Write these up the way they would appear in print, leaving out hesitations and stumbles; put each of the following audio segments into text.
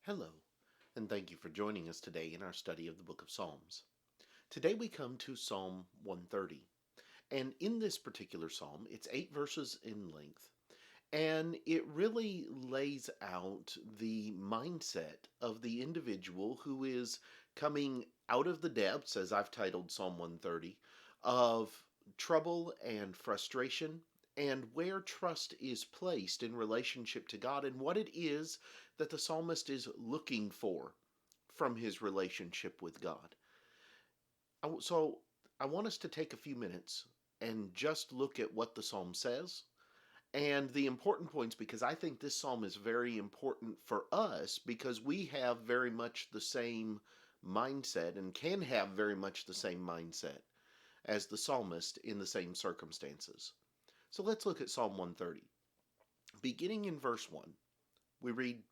Hello, and thank you for joining us today in our study of the book of Psalms. Today we come to Psalm 130, and in this particular psalm, it's 8 verses in length, and it really lays out the mindset of the individual who is coming out of the depths, as I've titled Psalm 130, of trouble and frustration, and where trust is placed in relationship to God, and what it is that the psalmist is looking for from his relationship with God. So I want us to take a few minutes and just look at what the psalm says and the important points, because I think this psalm is very important for us because we have very much the same mindset and can have very much the same mindset as the psalmist in the same circumstances. So let's look at Psalm 130. Beginning in verse 1, we read,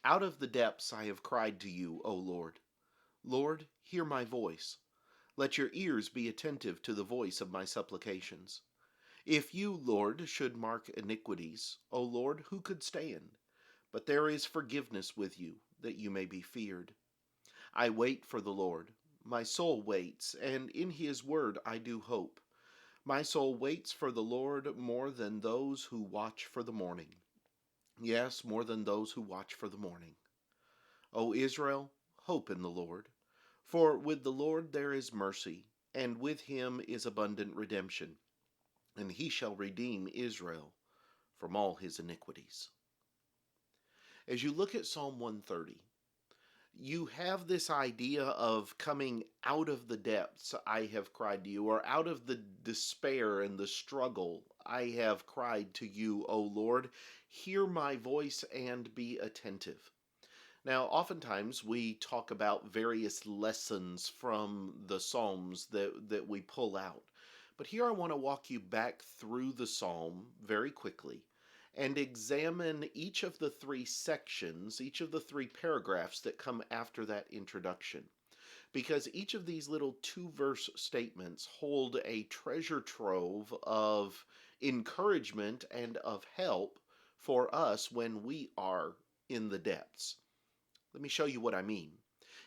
"Out of the depths I have cried to you, O Lord. Lord, hear my voice. Let your ears be attentive to the voice of my supplications. If you, Lord, should mark iniquities, O Lord, who could stand? But there is forgiveness with you, that you may be feared. I wait for the Lord. My soul waits, and in his word I do hope. My soul waits for the Lord more than those who watch for the morning. Yes, more than those who watch for the morning. O Israel, hope in the Lord. For with the Lord there is mercy, and with him is abundant redemption, and he shall redeem Israel from all his iniquities." As you look at Psalm 130, you have this idea of coming out of the depths, I have cried to you, or out of the despair and the struggle, I have cried to you, O Lord. Hear my voice and be attentive. Now, oftentimes we talk about various lessons from the Psalms that we pull out. But here I want to walk you back through the Psalm very quickly and examine each of the three sections, each of the three paragraphs that come after that introduction. Because each of these little 2 verse statements hold a treasure trove of encouragement and of help for us when we are in the depths. Let me show you what I mean.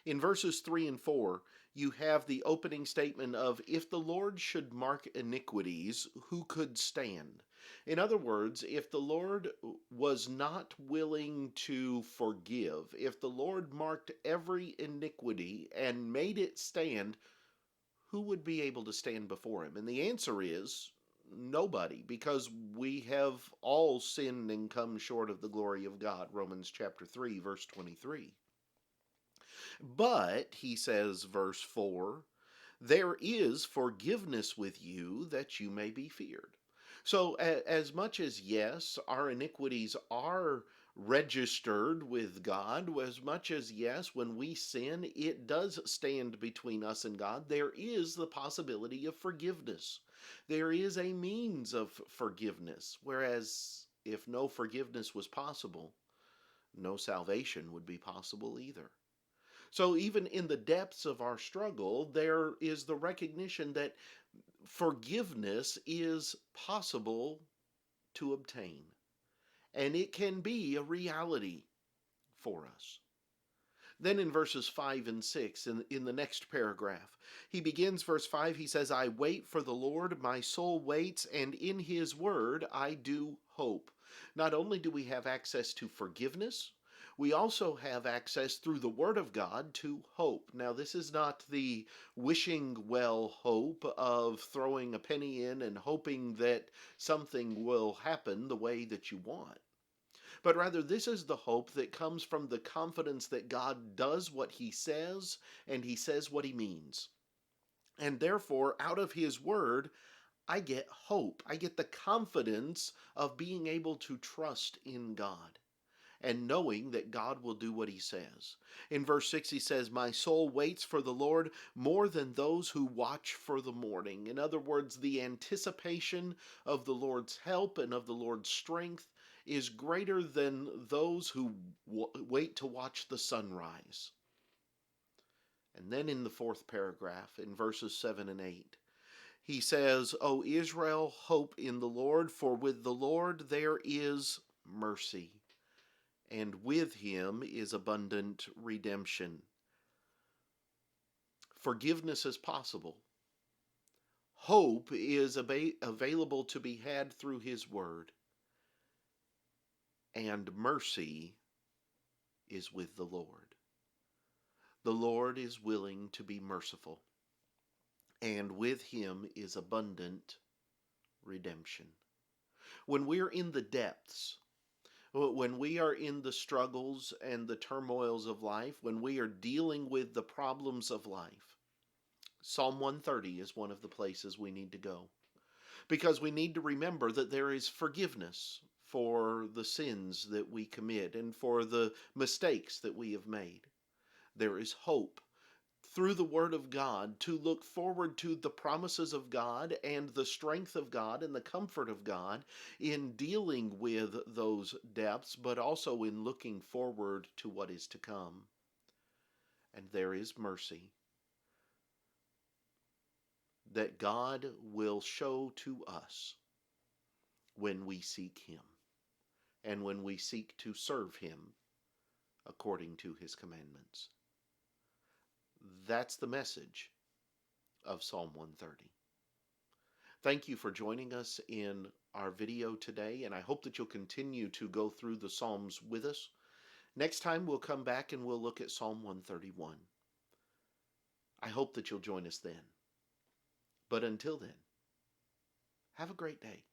In verses 3 and 4, you have the opening statement of, "If the Lord should mark iniquities, who could stand?" In other words, if the Lord was not willing to forgive, if the Lord marked every iniquity and made it stand, who would be able to stand before him? And the answer is nobody, because we have all sinned and come short of the glory of God. Romans chapter 3, verse 23. But, he says, verse 4, there is forgiveness with you that you may be feared. So, as much as, yes, our iniquities are registered with God, as much as, yes, when we sin, it does stand between us and God, there is the possibility of forgiveness. There is a means of forgiveness, whereas if no forgiveness was possible, no salvation would be possible either. So, even in the depths of our struggle, there is the recognition that forgiveness is possible to obtain, and it can be a reality for us. Then in verses 5 and 6, in the next paragraph, he begins verse 5, he says, "I wait for the Lord, my soul waits, and in his word I do hope." Not only do we have access to forgiveness, we also have access through the word of God to hope. Now, this is not the wishing well hope of throwing a penny in and hoping that something will happen the way that you want. But rather, this is the hope that comes from the confidence that God does what he says and he says what he means. And therefore, out of his word, I get hope. I get the confidence of being able to trust in God and knowing that God will do what he says. In verse 6, he says, "My soul waits for the Lord more than those who watch for the morning." In other words, the anticipation of the Lord's help and of the Lord's strength is greater than those who wait to watch the sunrise. And then in the fourth paragraph, in verses 7 and 8, he says, "O Israel, hope in the Lord, for with the Lord there is mercy, and with him is abundant redemption. Forgiveness is possible. Hope is available to be had through his word. And mercy is with the Lord. The Lord is willing to be merciful, and with him is abundant redemption. When we're in the depths, when we are in the struggles and the turmoils of life, when we are dealing with the problems of life, Psalm 130 is one of the places we need to go. Because we need to remember that there is forgiveness for the sins that we commit and for the mistakes that we have made. There is hope through the Word of God to look forward to the promises of God and the strength of God and the comfort of God in dealing with those depths, but also in looking forward to what is to come. And there is mercy that God will show to us when we seek him and when we seek to serve him according to his commandments. That's the message of Psalm 130. Thank you for joining us in our video today, and I hope that you'll continue to go through the Psalms with us. Next time we'll come back and we'll look at Psalm 131. I hope that you'll join us then. But until then, have a great day.